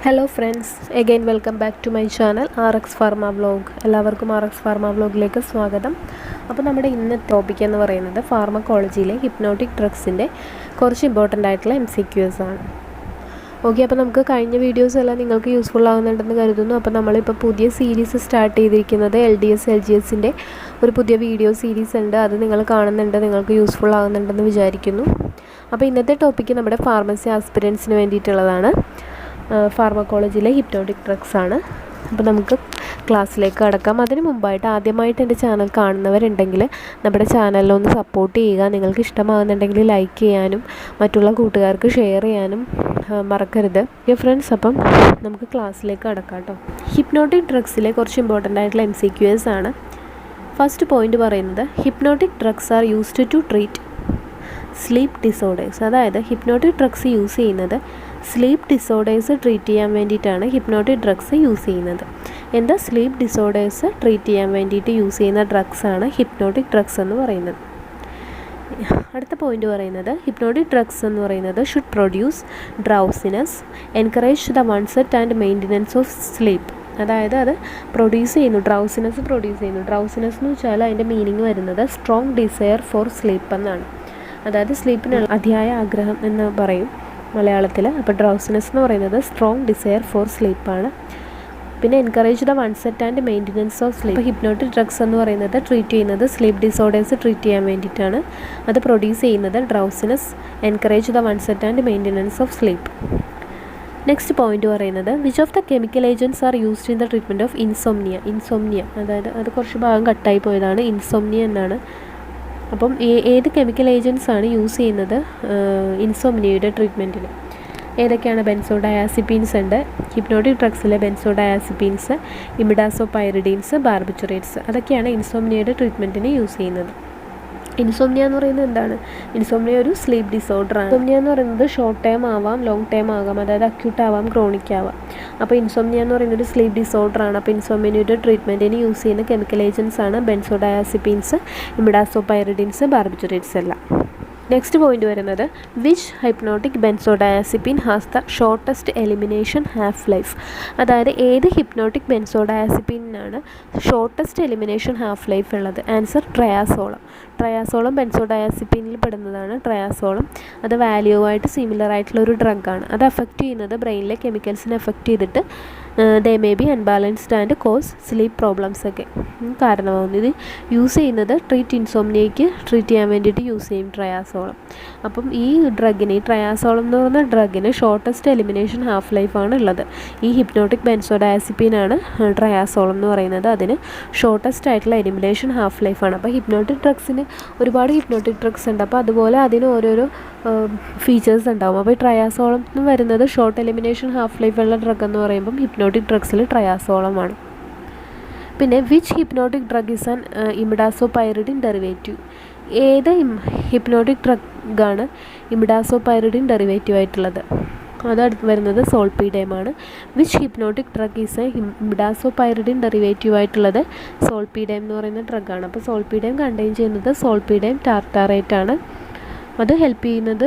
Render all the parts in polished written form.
Hello friends, again welcome back to my channel RX Pharma vlog. എല്ലാവർക്കും RX Pharma വ്ലോഗിലേക്ക് സ്വാഗതം. അപ്പോൾ നമ്മുടെ ഇന്നത്തെ ടോപ്പിക് എന്ന് പറയുന്നത് ഫാർമക്കോളജിയിലെ ഹിപ്നോട്ടിക് ഡ്രഗ്സിൻ്റെ കുറച്ച് ഇമ്പോർട്ടൻ്റ് ആയിട്ടുള്ള MCQs ആണ്. ഓക്കെ, അപ്പോൾ നമുക്ക് കഴിഞ്ഞ വീഡിയോസ് എല്ലാം നിങ്ങൾക്ക് യൂസ്ഫുൾ ആകുന്നുണ്ടെന്ന് കരുതുന്നു. അപ്പോൾ നമ്മളിപ്പോൾ പുതിയ സീരീസ് സ്റ്റാർട്ട് ചെയ്തിരിക്കുന്നത് LDS LGSൻ്റെ ഒരു പുതിയ വീഡിയോ സീരീസ് ഉണ്ട്. അത് നിങ്ങൾ കാണുന്നുണ്ട്, നിങ്ങൾക്ക് യൂസ്ഫുൾ ആകുന്നുണ്ടെന്ന് വിചാരിക്കുന്നു. അപ്പോൾ ഇന്നത്തെ ടോപ്പിക്ക് നമ്മുടെ ഫാർമസി ആസ്പിരൻസിന് വേണ്ടിയിട്ടുള്ളതാണ്. ഫാർമക്കോളജിയിലെ ഹിപ്നോട്ടിക് ഡ്രഗ്സ് ആണ്. അപ്പോൾ നമുക്ക് ക്ലാസ്സിലേക്ക് കടക്കാം. അതിന് മുമ്പായിട്ട് ആദ്യമായിട്ട് എൻ്റെ ചാനൽ കാണുന്നവരുണ്ടെങ്കിൽ നമ്മുടെ ചാനലിലൊന്ന് സപ്പോർട്ട് ചെയ്യുക. നിങ്ങൾക്ക് ഇഷ്ടമാകുന്നുണ്ടെങ്കിൽ ലൈക്ക് ചെയ്യാനും മറ്റുള്ള കൂട്ടുകാർക്ക് ഷെയർ ചെയ്യാനും മറക്കരുത്. ഫ്രണ്ട്സ്, അപ്പം നമുക്ക് ക്ലാസ്സിലേക്ക് കടക്കാം കേട്ടോ. ഹിപ്നോട്ടിക് ഡ്രഗ്സിലെ കുറച്ച് ഇമ്പോർട്ടൻ്റ് ആയിട്ടുള്ള MCQs ആണ്. ഫസ്റ്റ് പോയിൻ്റ് പറയുന്നത് hypnotic drugs are used to treat sleep disorders. അതായത് ഹിപ്നോട്ടിക് ഡ്രഗ്സ് യൂസ് ചെയ്യുന്നത് സ്ലീപ്പ് ഡിസോർഡേഴ്സ് ട്രീറ്റ് ചെയ്യാൻ വേണ്ടിയിട്ടാണ് ഹിപ്നോട്ടിക് ഡ്രഗ്സ് യൂസ് ചെയ്യുന്നത്. എന്താ സ്ലീപ്പ് ഡിസോർഡേഴ്സ് ട്രീറ്റ് ചെയ്യാൻ വേണ്ടിയിട്ട് യൂസ് ചെയ്യുന്ന ഡ്രഗ്സാണ് ഹിപ്നോട്ടിക് ഡ്രഗ്സ് എന്ന് പറയുന്നത്. അടുത്ത പോയിൻ്റ് പറയുന്നത് ഹിപ്നോട്ടിക് ഡ്രഗ്സ് എന്ന് പറയുന്നത് should produce drowsiness, encourage the onset and maintenance of sleep. അതായത് അത് പ്രൊഡ്യൂസ് ചെയ്യുന്നു, ഡ്രൗസിനെസ് പ്രൊഡ്യൂസ് ചെയ്യുന്നു. ഡ്രൗസിനെസ് എന്ന് വെച്ചാൽ അതിൻ്റെ മീനിങ് വരുന്നത് സ്ട്രോങ് ഡിസയർ ഫോർ സ്ലീപ്പ് എന്നാണ്. അതായത് സ്ലീപ്പിനുള്ള അതിയായ ആഗ്രഹം എന്ന് പറയും മലയാളത്തിൽ. അപ്പോൾ ഡ്രൗസിനെസ് എന്ന് പറയുന്നത് സ്ട്രോങ് ഡിസയർ ഫോർ സ്ലീപ്പാണ്. പിന്നെ encourage the onset and maintenance of sleep. Hypnotic drugs എന്ന് പറയുന്നത് ട്രീറ്റ് ചെയ്യുന്നത് സ്ലീപ്പ് ഡിസോർഡേഴ്സ് ട്രീറ്റ് ചെയ്യാൻ വേണ്ടിയിട്ടാണ്. അത് പ്രൊഡ്യൂസ് ചെയ്യുന്നത് drowsiness, encourage the onset and maintenance of sleep. Next point പറയുന്നത് which of the chemical agents are used in the treatment of insomnia. അതായത് അത് കുറച്ച് ഭാഗം കട്ടായി പോയതാണ്, ഇൻസോംനിയ എന്നാണ്. അപ്പം ഏത് കെമിക്കൽ ഏജൻറ്റ്സ് ആണ് യൂസ് ചെയ്യുന്നത് ഇൻസോംനിയയുടെ ട്രീറ്റ്മെൻറ്റിന്? ഏതൊക്കെയാണ്? ബെൻസോഡയാസിപ്പീൻസ് ഉണ്ട്. ഹിപ്നോട്ടിക് ഡ്രഗ്സിലെ ബെൻസോഡയാസിപ്പീൻസ്, ഇമിഡാസോപൈറിഡീൻസ്, ബാർബിറ്റുറേറ്റ്സ്, അതൊക്കെയാണ് ഇൻസോംനിയയുടെ ട്രീറ്റ്മെൻറ്റിന് യൂസ് ചെയ്യുന്നത്. ഇൻസോംനിയ എന്ന് പറയുന്നത് എന്താണ്? ഇൻസോംനിയ ഒരു സ്ലീപ്പ് ഡിസോർഡറാണ്. ഇൻസോംനിയ എന്ന് പറയുന്നത് ഷോർട്ട് ടൈം ആവാം, ലോങ് ടൈം ആകാം, അതായത് അക്യൂട്ട് ആവാം, ക്രോണിക് ആവാം. അപ്പോൾ ഇൻസോംനിയ എന്ന് പറയുന്നത് ഒരു സ്ലീപ്പ് ഡിസോർഡറാണ്. അപ്പോൾ ഇൻസോംനിയയുടെ ട്രീറ്റ്മെൻറ്റിന് യൂസ് ചെയ്യുന്ന കെമിക്കൽ ഏജൻറ്റ്സ് ആണ് ബെൻസോഡയാസിപ്പീൻസ്, ഇമിഡാസോപൈറിഡീൻസ്, ബാർബിറ്റുറേറ്റ്സ് എല്ലാം. നെക്സ്റ്റ് പോയിന്റ് വരുന്നത് which hypnotic benzodiazepine has the shortest elimination half life. അതായത് ഏത് ഹിപ്നോട്ടിക് ബെൻസോഡയാസിപ്പിനാണ് ഷോർട്ടസ്റ്റ് എലിമിനേഷൻ ഹാഫ് ലൈഫ് ഉള്ളത്? ആൻസർ ട്രയാസോളം ബെൻസോഡയാസിപ്പിനിൽ പെടുന്നതാണ് ട്രയാസോളം. അത് വാല്യുവായിട്ട് സിമിലർ ആയിട്ടുള്ള ഒരു ഡ്രഗാണ്. അത് അഫക്റ്റ് ചെയ്യുന്നത് ബ്രെയിനിലെ കെമിക്കൽസിനെ അഫക്റ്റ് ചെയ്തിട്ട് they may be unbalanced and cause sleep problems ഒക്കെ കാരണമാകുന്നു. ഇത് യൂസ് ചെയ്യുന്നത് ഇൻസോംനിയയ്ക്ക് ട്രീറ്റ് ചെയ്യാൻ വേണ്ടിയിട്ട് യൂസ് ചെയ്യും ട്രയാസോളം. അപ്പം ഈ ട്രയാസോളം എന്ന് പറയുന്ന ഡ്രഗിന് ഷോർട്ടസ്റ്റ് എലിമിനേഷൻ ഹാഫ് ലൈഫാണ് ഉള്ളത്. ഈ ഹിപ്നോട്ടിക് ബെൻസോഡയാസിപ്പിനാണ് ട്രയാസോളം എന്ന് പറയുന്നത്. അതിന് ഷോർട്ടസ്റ്റ് ആയിട്ടുള്ള എലിമിനേഷൻ ഹാഫ് ലൈഫാണ്. അപ്പോൾ ഹിപ്നോട്ടിക് ഡ്രഗ്സിന് ഒരുപാട് ഹിപ്നോട്ടിക് ഡ്രഗ്സ് ഉണ്ട്. അപ്പോൾ അതുപോലെ അതിന് ഓരോരോ ഫീച്ചേഴ്സ് ഉണ്ടാവും. അപ്പോൾ ഈ ട്രയാസോളം എന്ന് വരുന്നത് ഷോർട്ട് എലിമിനേഷൻ ഹാഫ് ലൈഫുള്ള ഡ്രഗ് എന്ന് പറയുമ്പം ഹിപ്നോട്ടിക് ഡ്രഗ്സിൽ ട്രയാസോളമാണ്. പിന്നെ which hypnotic drug is an imidazopyridine derivative. ഏത് ഹിപ്നോട്ടിക് ഡ്രഗാണ് ഇമിഡാസോപൈറിഡിൻ ഡെറിവേറ്റീവ് ആയിട്ടുള്ളത്? അത് അടുത്ത് വരുന്നത് സോൾപീഡേമാണ്. Which hypnotic drug is a imidazopyridine derivative ആയിട്ടുള്ളത് സോൾപീഡേം എന്ന് പറയുന്ന ഡ്രഗാണ്. അപ്പോൾ സോൾപീഡേം കണ്ടെയ്ൻ ചെയ്യുന്നത് സോൾപീഡേം ടാർട്ടാറേറ്റ് ആണ്. അത് ഹെൽപ്പ് ചെയ്യുന്നത്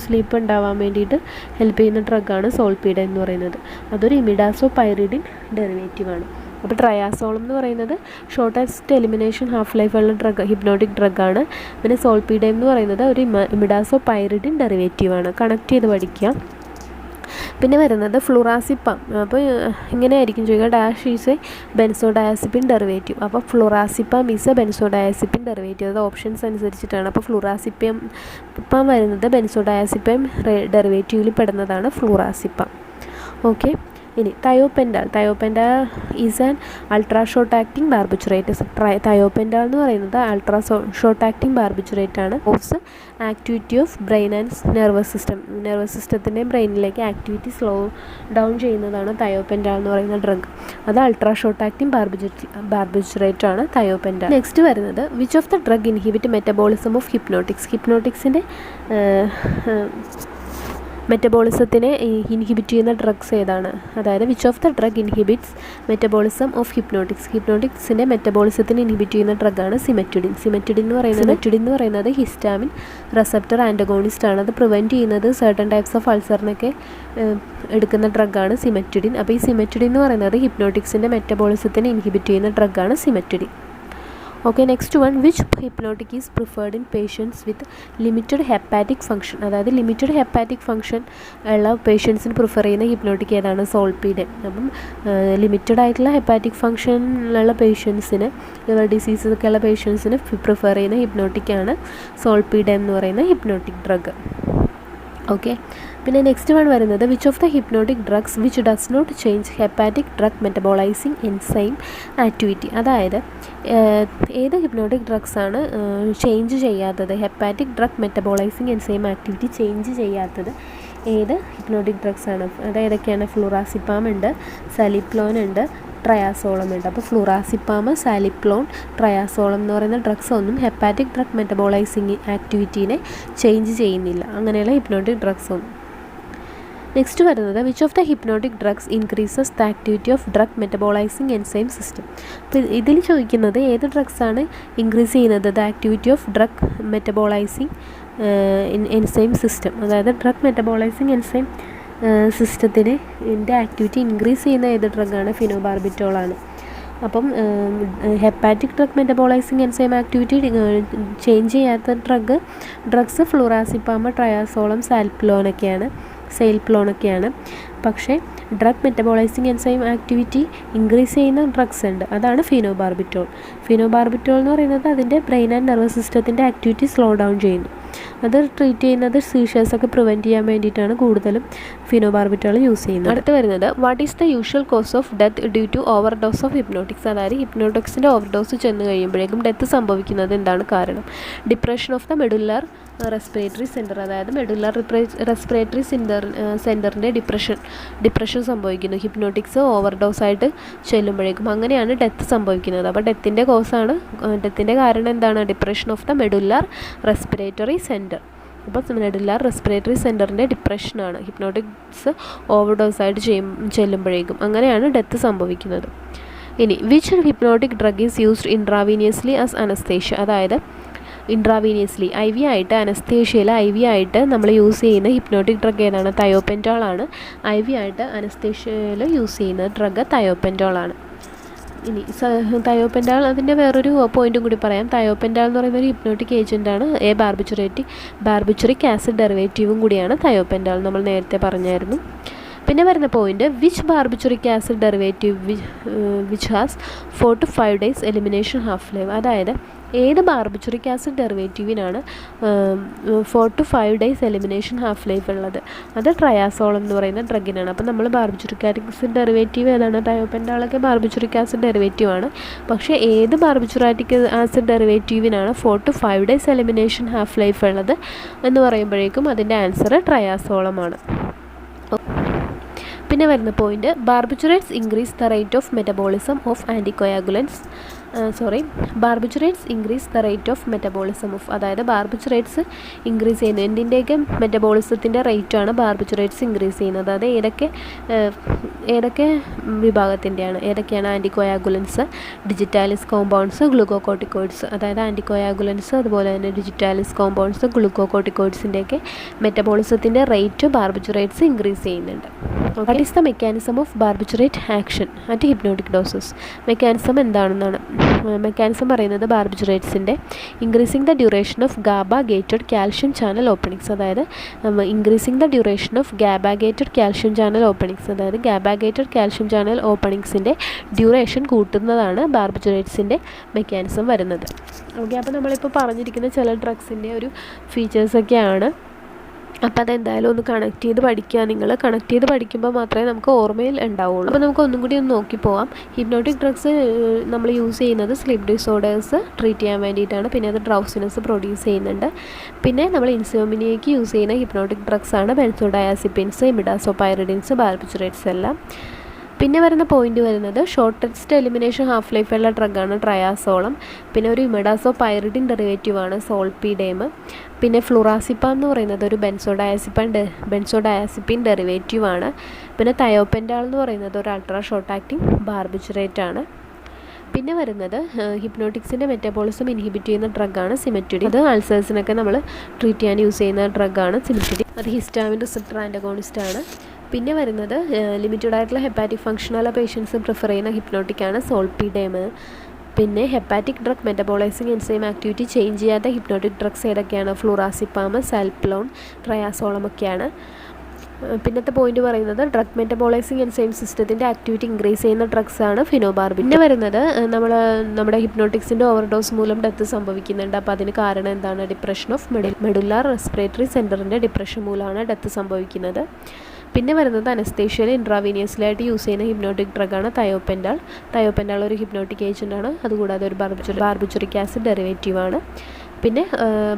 സ്ലീപ്പ് ഉണ്ടാവാൻ വേണ്ടിയിട്ട് ഹെൽപ്പ് ചെയ്യുന്ന ഡ്രഗാണ് സോൾപീഡേം എന്ന് പറയുന്നത്. അതൊരു ഇമിഡാസോപൈറിഡിൻ ഡെറിവേറ്റീവാണ്. അപ്പോൾ ട്രയാസോളം എന്ന് പറയുന്നത് ഷോർട്ടസ്റ്റ് എലിമിനേഷൻ ഹാഫ് ലൈഫുള്ള ഹിപ്നോട്ടിക് ഡ്രഗാണ്. പിന്നെ സോൾപീഡേം എന്ന് പറയുന്നത് ഒരു ഇമിഡാസോപൈറിഡിൻ ഡെറിവേറ്റീവാണ്. കണക്ട് ചെയ്ത് പഠിക്കുക. പിന്നെ വരുന്നത് ഫ്ലുറാസിപ്പം. അപ്പോൾ ഇങ്ങനെയായിരിക്കും ചോദിക്കുക, ഡാഷ് ഈസ് എ ബെൻസോഡയാസിപ്പിൻ ഡെറിവേറ്റീവ്. അപ്പോൾ ഫ്ലുറാസിപ്പം ഈസ് എ ബെൻസോഡയാസിപ്പിൻ ഡെറിവേറ്റീവ്. അത് ഓപ്ഷൻസ് അനുസരിച്ചിട്ടാണ്. അപ്പോൾ ഫ്ലുറാസിപ്പം വരുന്നത് ബെൻസോഡയാസിപ്പം ഡെറിവേറ്റീവിൽ പെടുന്നതാണ് ഫ്ലുറാസിപ്പം. ഓക്കെ, ഇനി thiopental is an ultra short acting barbiturate. Thiopental എന്ന് പറയുന്നത് അൾട്രാ ഷോർട്ട് ആക്ടിങ് ബാർബിറ്റുറേറ്റ് ആണ്. ഓഫ്സ് activity of brain and nervous സിസ്റ്റത്തിൻ്റെ ബ്രെയിനിലേക്ക് ആക്ടിവിറ്റി സ്ലോ ഡൗൺ ചെയ്യുന്നതാണ് തയോപെൻഡാൾ എന്ന് പറയുന്ന ഡ്രഗ്. അത് അൾട്രാ ഷോർട്ട് ആക്ടിങ് ബാർബിറ്റുറേറ്റ് ആണ് തയോപെൻഡാൾ. നെക്സ്റ്റ് വരുന്നത് which of the drug inhibit metabolism of ഹിപ്നോട്ടിക്സിൻ്റെ മെറ്റബോളിസത്തിനെ ഇൻഹിബിറ്റ് ചെയ്യുന്ന ഡ്രഗ്സ് ഏതാണ്? അതായത് which of the drug inhibits metabolism of hypnotics? ഹിപ്നോട്ടിക്സിൻ്റെ മെറ്റബോളിസത്തിനെ ഇൻഹിബിറ്റ് ചെയ്യുന്ന ഡ്രഗാണ് സിമെറ്റിഡിൻ. സിമെറ്റിഡിൻ എന്ന് പറയുന്നത് ഹിസ്റ്റാമിൻ റെസപ്റ്റർ ആൻറ്റഗോണിസ്റ്റ് ആണ്. അത് പ്രിവെൻറ്റ് ചെയ്യുന്നത് സർട്ടൺ ടൈപ്സ് ഓഫ് അൾസറിനൊക്കെ എടുക്കുന്ന ഡ്രഗാണ് സിമെറ്റിഡിൻ. അപ്പോൾ ഈ സിമെറ്റിഡിൻ എന്ന് പറയുന്നത് ഹിപ്നോട്ടിക്സിൻ്റെ മെറ്റബോളിസത്തിനെ ഇൻഹിബിറ്റ് ചെയ്യുന്ന ഡ്രഗാണ് cimetidine. Okay, next one, which hypnotic is preferred in patients with limited hepatic function? അതായത് ലിമിറ്റഡ് ഹെപ്പാറ്റിക് ഫംഗ്ഷൻ ഉള്ള പേഷ്യൻസിന് പ്രിഫർ ചെയ്യുന്ന ഹിപ്നോട്ടിക് ഏതാണ്? സോൾപീഡൻ. അപ്പം ലിമിറ്റഡ് ആയിട്ടുള്ള ഹെപ്പാറ്റിക് ഫംഗ്ഷനിലുള്ള പേഷ്യൻസിന്, ലിവർ ഡിസീസസ് ഒക്കെ ഉള്ള പേഷ്യൻസിന് പ്രിഫർ ചെയ്യുന്ന ഹിപ്നോട്ടിക്കാണ് സോൾപീഡൻ എന്ന് പറയുന്ന ഹിപ്നോട്ടിക് ഡ്രഗ്. ഓക്കെ, പിന്നെ നെക്സ്റ്റ് വൺ വരുന്നത് which of the hypnotic drugs which does not change hepatic drug metabolizing enzyme activity? അതായത് ഏത് ഹിപ്നോട്ടിക് ഡ്രഗ്സാണ് ചേഞ്ച് ചെയ്യാത്തത്? Hepatic drug metabolizing enzyme activity change ചെയ്യാത്തത് ഏത് ഹിപ്നോട്ടിക് ഡ്രഗ്സാണ്? അത് ഏതൊക്കെയാണ്? ഫ്ലൂറാസിപ്പാം ഉണ്ട്, സലിപ്ലോൻ ഉണ്ട്, ട്രയാസോളം ഉണ്ട്. അപ്പോൾ ഫ്ലൂറാസിപ്പാം, സാലിപ്ലോൺ, ട്രയാസോളം എന്ന് പറയുന്ന ഡ്രഗ്സ് ഒന്നും ഹെപ്പാറ്റിക് ഡ്രഗ് മെറ്റബോളൈസിങ് ആക്ടിവിറ്റീനെ ചേഞ്ച് ചെയ്യുന്നില്ല, അങ്ങനെയുള്ള ഹിപ്നോട്ടിക് ഡ്രഗ്സ് ഒന്നും. നെക്സ്റ്റ് വരുന്നത് which of the hypnotic drugs increases the activity of drug metabolizing enzyme system? അപ്പോൾ ഇതിൽ ചോദിക്കുന്നത് ഏത് ഡ്രഗ്സാണ് ഇൻക്രീസ് ചെയ്യുന്നത് the activity of drug metabolizing enzyme system? അതായത് ഡ്രഗ് മെറ്റബോളൈസിങ് എൻസൈം സിസ്റ്റത്തിന് ആക്ടിവിറ്റി ഇൻക്രീസ് ചെയ്യുന്ന ഏത് ഡ്രഗാണ്? ഫിനോബാർബിറ്റോളാണ്. അപ്പം hepatic drug metabolizing enzyme activity change ചെയ്യാത്ത ഡ്രഗ്സ് ഫ്ലൂറാസിപ്പാം, ട്രയാസോളം, സെയിൽപ്ലോണൊക്കെയാണ്. പക്ഷേ drug metabolizing enzyme activity increase ചെയ്യുന്ന ഡ്രഗ്സ് ഉണ്ട്, അതാണ് ഫിനോബാർബിറ്റോൾ. ഫിനോബാർബിറ്റോൾ എന്ന് പറയുന്നത് അതിൻ്റെ ബ്രെയിൻ ആൻഡ് നെർവസ് സിസ്റ്റത്തിൻ്റെ ആക്ടിവിറ്റി സ്ലോ ഡൗൺ ചെയ്യുന്നു. അത് ട്രീറ്റ് ചെയ്യുന്നത് സീഷേഴ്സൊക്കെ പ്രിവെൻറ്റ് ചെയ്യാൻ വേണ്ടിയിട്ടാണ് കൂടുതലും ഫിനോബാർബിറ്റോൾ യൂസ് ചെയ്യുന്നത്. അടുത്ത് വരുന്നത് what is the usual cause of death due to overdose of hypnotics? അതായത് ഹിപ്നോട്ടിക്സിൻ്റെ ഓവർഡോസ് ചെന്ന് കഴിയുമ്പോഴേക്കും ഡെത്ത് സംഭവിക്കുന്നത് എന്താണ് കാരണം? Depression of the medullary respiratory centre, അതായത് മെഡുലാർ റെസ്പിറേറ്ററി സെൻറ്ററിൻ്റെ ഡിപ്രഷൻ സംഭവിക്കുന്നു ഹിപ്നോട്ടിക്സ് ഓവർഡോസ് ആയിട്ട് ചെല്ലുമ്പോഴേക്കും. അങ്ങനെയാണ് ഡെത്ത് സംഭവിക്കുന്നത്. അപ്പോൾ ഡെത്തിൻ്റെ കാരണം എന്താണ്? Depression of the medullary respiratory centre. അപ്പോൾ മെഡുലാർ റെസ്പിറേറ്ററി സെൻറ്ററിൻ്റെ ഡിപ്രഷനാണ് ഹിപ്നോട്ടിക്സ് ഓവർഡോസ് ആയിട്ട് ചെല്ലുമ്പോഴേക്കും. അങ്ങനെയാണ് ഡെത്ത് സംഭവിക്കുന്നത്. ഇനി which hypnotic drug is used intravenously as anaesthesia? അതായത് ഇൻട്രാവീനിയസ്ലി IV ആയിട്ട്, അനസ്തേഷ്യയിൽ IV ആയിട്ട് നമ്മൾ യൂസ് ചെയ്യുന്ന ഹിപ്നോട്ടിക് ഡ്രഗ് ഏതാണ്? തയോപെൻറ്റോൾ ആണ്. IV ആയിട്ട് അനസ്തേഷ്യയിൽ യൂസ് ചെയ്യുന്ന ഡ്രഗ് തയോപെൻറ്റോൾ ആണ്. ഇനി തയോപെൻറ്റാൾ, അതിൻ്റെ വേറൊരു പോയിൻറ്റും കൂടി പറയാം. തയോപെൻറ്റാൾ എന്ന് പറയുന്ന ഒരു ഹിപ്നോട്ടിക് ഏജൻറ്റാണ്. ബാർബിച്ചുറിക് ആസിഡ് ഡെറിവേറ്റീവും കൂടിയാണ് തയോപെൻറ്റാൾ, നമ്മൾ നേരത്തെ പറഞ്ഞായിരുന്നു. പിന്നെ വരുന്ന point, which barbituric acid derivative which has 4 to 5 days elimination half life? അതായത് ഏത് ബാർബിച്ചുറിക് ആസിഡ് ഡെറിവേറ്റീവിനാണ് 4 to 5 days elimination half life ഉള്ളത്? അത് ട്രയാസോൾ എന്ന് പറയുന്ന ഡ്രഗിനാണ്. അപ്പോൾ നമ്മൾ ബാർബിച്ചുറിക് ആസിഡ് ഡെറിവേറ്റീവ് ഏതാണ്? തയോപെൻറ്റാളൊക്കെ ബാർബിച്ചുറിക് ആസിഡ് ഡെറിവേറ്റീവ് ആണ്. പക്ഷേ ഏത് ബാർബിച്ചുറിക് ആസിഡ് ഡെറിവേറ്റീവിനാണ് 4 to 5 days elimination half life ഉള്ളത് എന്ന് പറയുമ്പോഴേക്കും അതിൻ്റെ ആൻസർ ട്രയാസോളമാണ്. പിന്നെ വരുന്ന point, barbiturates increase the rate of metabolism of anticoagulants. Barbiturates increase the rate of metabolism of, അതായത് ബാർബിച്ചുറേറ്റ്സ് ഇൻക്രീസ് ചെയ്യുന്നു. എന്തിൻ്റെയൊക്കെ മെറ്റബോളിസത്തിൻ്റെ റേറ്റാണ് ബാർബിച്ചുറേറ്റ്സ് ഇൻക്രീസ് ചെയ്യുന്നത്? അത് ഏതൊക്കെ വിഭാഗത്തിൻ്റെയാണ്? ഏതൊക്കെയാണ്? Anticoagulants, digitalis compounds, glucocorticoids. അതായത് ആൻറ്റികോയാഗുലൻസ്, അതുപോലെ തന്നെ ഡിജിറ്റാലിസ് കോമ്പൗണ്ട്സ്, ഗ്ലൂക്കോകോർട്ടിക്കോയിഡ്സിൻ്റെയൊക്കെ മെറ്റബോളിസത്തിൻ്റെ റേറ്റ് ബാർബിച്ചുറേറ്റ്സ് ഇൻക്രീസ് ചെയ്യുന്നുണ്ട്. What is the mechanism of barbiturate action at hypnotic doses? Mechanism എന്താണെന്നാണ് മെക്കാനിസം പറയുന്നത് ബാർബിച്ചുറേറ്റ്സിൻ്റെ increasing the duration of GABA gated calcium channel openings. അതായത് increasing the duration of GABA gated calcium channel openings, അതായത് GABA gated calcium channel ഓപ്പണിങ്സിൻ്റെ duration കൂട്ടുന്നതാണ് ബാർബിച്ചുറേറ്റ്സിൻ്റെ mechanism വരുന്നത്. Okay, അപ്പോൾ നമ്മളിപ്പോൾ പറഞ്ഞിരിക്കുന്ന ചില ഡ്രഗ്സിൻ്റെ ഒരു ഫീച്ചേഴ്സൊക്കെയാണ്. അപ്പോൾ അതെന്തായാലും ഒന്ന് കണക്ട് ചെയ്ത് പഠിക്കുക. നിങ്ങൾ കണക്ട് ചെയ്ത് പഠിക്കുമ്പോൾ മാത്രമേ നമുക്ക് ഓർമ്മയിൽ ഉണ്ടാവുള്ളൂ. അപ്പോൾ നമുക്ക് ഒന്നും കൂടി ഒന്ന് നോക്കി പോവാം. ഹിപ്നോട്ടിക് ഡ്രഗ്സ് നമ്മൾ യൂസ് ചെയ്യുന്നത് സ്ലീപ്പ് ഡിസോർഡേഴ്സ് ട്രീറ്റ് ചെയ്യാൻ വേണ്ടിയിട്ടാണ്. പിന്നെ അത് ഡ്രൗസിനെസ് പ്രൊഡ്യൂസ് ചെയ്യുന്നുണ്ട്. പിന്നെ നമ്മൾ ഇൻസോമിനിയയ്ക്ക് യൂസ് ചെയ്യുന്ന ഹിപ്നോട്ടിക് ഡ്രഗ്സാണ് ബെൻസോഡയാസിപ്പിൻസ്, ഇമിഡാസോപൈറിഡിൻസ്, ബാർബിച്ചുറേറ്റ്സ് എല്ലാം. പിന്നെ വരുന്ന പോയിന്റ് വരുന്നത് ഷോർട്ടസ്റ്റ് എലിമിനേഷൻ ഹാഫ് ലൈഫുള്ള ഡ്രഗാണ് ട്രയാസോളം. പിന്നെ ഒരു ഇമിഡാസോ പൈറിഡിൻ ഡെറിവേറ്റീവാണ് സോൾപിഡേം. പിന്നെ ഫ്ലുറാസിപ്പാം എന്ന് പറയുന്നത് ഒരു ബെൻസോഡയാസിപ്പിൻ ഡെറിവേറ്റീവാണ്. പിന്നെ തയോപെൻഡാൾ എന്ന് പറയുന്നത് ഒരു അൾട്രാ ഷോർട്ട് ആക്ടിങ് ബാർബിച്ചുറേറ്റ് ആണ്. പിന്നെ വരുന്നത് ഹിപ്നോട്ടിക്സിൻ്റെ മെറ്റബോളിസം ഇൻഹിബിറ്റ് ചെയ്യുന്ന ഡ്രഗാണ് സിമെറ്റിഡിൻ. അത് അൾസേഴ്സിനൊക്കെ നമ്മൾ ട്രീറ്റ് ചെയ്യാൻ യൂസ് ചെയ്യുന്ന ഡ്രഗാണ് സിമെറ്റിഡിൻ. അത് ഹിസ്റ്റാമിൻ റിസപ്റ്റർ ആൻറ്റഗോണിസ്റ്റ് ആണ്. പിന്നെ വരുന്നത് ലിമിറ്റഡ് ആയിട്ടുള്ള ഹെപ്പാറ്റിക് ഫംഗ്ഷനുള്ള പേഷ്യൻസ് പ്രിഫർ ചെയ്യുന്ന ഹിപ്നോട്ടിക്കാണ് സോൾപിഡേം. പിന്നെ hepatic drug metabolizing enzyme activity change ചെയ്യാത്ത ഹിപ്നോട്ടിക് ഡ്രഗ്സ് ഏതൊക്കെയാണ്? ഫ്ലുറാസിപ്പാം, സാൽപ്ലോൺ, ട്രയാസോളം ഒക്കെയാണ്. പിന്നത്തെ പോയിന്റ് പറയുന്നത് ഡ്രഗ് മെറ്റബോളൈസിങ് എൻസൈം സിസ്റ്റത്തിൻ്റെ ആക്ടിവിറ്റി ഇൻക്രീസ് ചെയ്യുന്ന ഡ്രഗ്സാണ് ഫിനോബാർബിൻ. പിന്നെ വരുന്നത് നമ്മുടെ ഹിപ്നോട്ടിക്സിൻ്റെ ഓവർഡോസ് മൂലം ഡെത്ത് സംഭവിക്കുന്നുണ്ട്. അപ്പോൾ അതിന് കാരണം എന്താണ്? ഡിപ്രഷൻ ഓഫ് മെഡുലാർ റെസ്പിറേറ്ററി സെൻറ്ററിൻ്റെ ഡിപ്രഷൻ മൂലമാണ് ഡെത്ത് സംഭവിക്കുന്നത്. പിന്നെ വരുന്നത് അനസ്തേഷ്യയിൽ ഇൻട്രാവീനിയസ്ലായിട്ട് യൂസ് ചെയ്യുന്ന ഹിപ്നോട്ടിക് ഡ്രഗാണ് തയോപെൻഡാൾ ഒരു ഹിപ്നോട്ടിക് ഏജൻ്റാണ്. അതുകൂടാതെ ഒരു ബാർബിച്ചുറിക് ആസിഡ് ഡെറിവേറ്റീവാണ്. പിന്നെ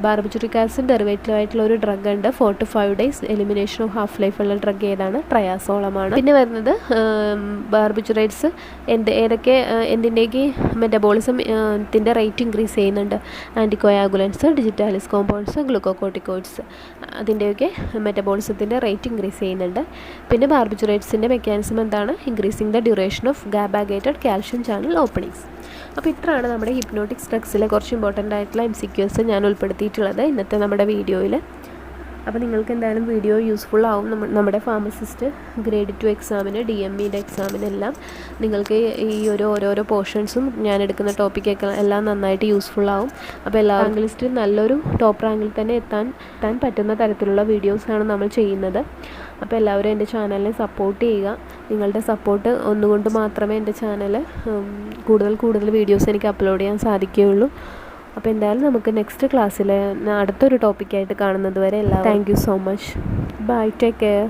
ബാർബിച്ചുറിക് ആസിഡ് ഡെറിവേറ്റീവ് ആയിട്ടുള്ള ഒരു ഡ്രഗ് ഉണ്ട് 4 to 5 days elimination of half ലൈഫുള്ള ഡ്രഗ് ഏതാണ്? ട്രയാസോളമാണ്. പിന്നെ വരുന്നത് ബാർബിച്ചുറേറ്റ്സ് ഏതൊക്കെ എന്തിൻ്റെയൊക്കെ മെറ്റബോളിസത്തിൻ്റെ റേറ്റ് ഇൻക്രീസ് ചെയ്യുന്നുണ്ട്? ആൻറ്റിക്കോയാഗുലൻസ്, ഡിജിറ്റാലിസ് കോമ്പൗണ്ട്സ്, ഗ്ലൂക്കോകോർട്ടിക്കോയിഡ്സ് അതിൻ്റെയൊക്കെ മെറ്റബോളിസത്തിൻ്റെ റേറ്റ് ഇൻക്രീസ് ചെയ്യുന്നുണ്ട്. പിന്നെ ബാർബിച്ചുറേറ്റ്സിൻ്റെ മെക്കാനിസം എന്താണ്? Increasing the duration of GABA gated calcium channel openings. അപ്പോൾ ഇത്രയാണ് നമ്മുടെ ഹിപ്നോട്ടിക്സ് ഡ്രഗ്സിലെ കുറച്ച് ഇമ്പോർട്ടൻ്റ് ആയിട്ടുള്ള MCQs ഞാൻ ഉൾപ്പെടുത്തിയിട്ടുള്ളത് ഇന്നത്തെ നമ്മുടെ വീഡിയോയിൽ. അപ്പോൾ നിങ്ങൾക്ക് എന്തായാലും വീഡിയോ യൂസ്ഫുൾ ആവും. നമ്മുടെ ഫാർമസിസ്റ്റ് ഗ്രേഡ് 2 എക്സാമിന്, DMEയുടെ എക്സാമിനെല്ലാം നിങ്ങൾക്ക് ഈ ഓരോരോ പോർഷൻസും ഞാൻ എടുക്കുന്ന ടോപ്പിക്കൊക്കെ എല്ലാം നന്നായിട്ട് യൂസ്ഫുൾ ആവും. അപ്പോൾ എല്ലാ റാങ്ക് ലിസ്റ്റിൽ നല്ലൊരു ടോപ്പ് റാങ്കിൽ തന്നെ എത്താൻ പറ്റുന്ന തരത്തിലുള്ള വീഡിയോസാണ് നമ്മൾ ചെയ്യുന്നത്. അപ്പോൾ എല്ലാവരും എൻ്റെ ചാനലിനെ സപ്പോർട്ട് ചെയ്യുക. നിങ്ങളുടെ സപ്പോർട്ട് ഒന്നുകൊണ്ട് മാത്രമേ എൻ്റെ ചാനൽ കൂടുതൽ വീഡിയോസ് എനിക്ക് അപ്ലോഡ് ചെയ്യാൻ സാധിക്കുകയുള്ളൂ. അപ്പോൾ എന്തായാലും നമുക്ക് നെക്സ്റ്റ് ക്ലാസ്സിൽ അടുത്തൊരു ടോപ്പിക്കായിട്ട് കാണുന്നത് വരെ എല്ലാവരും thank you so much. Bye, take care.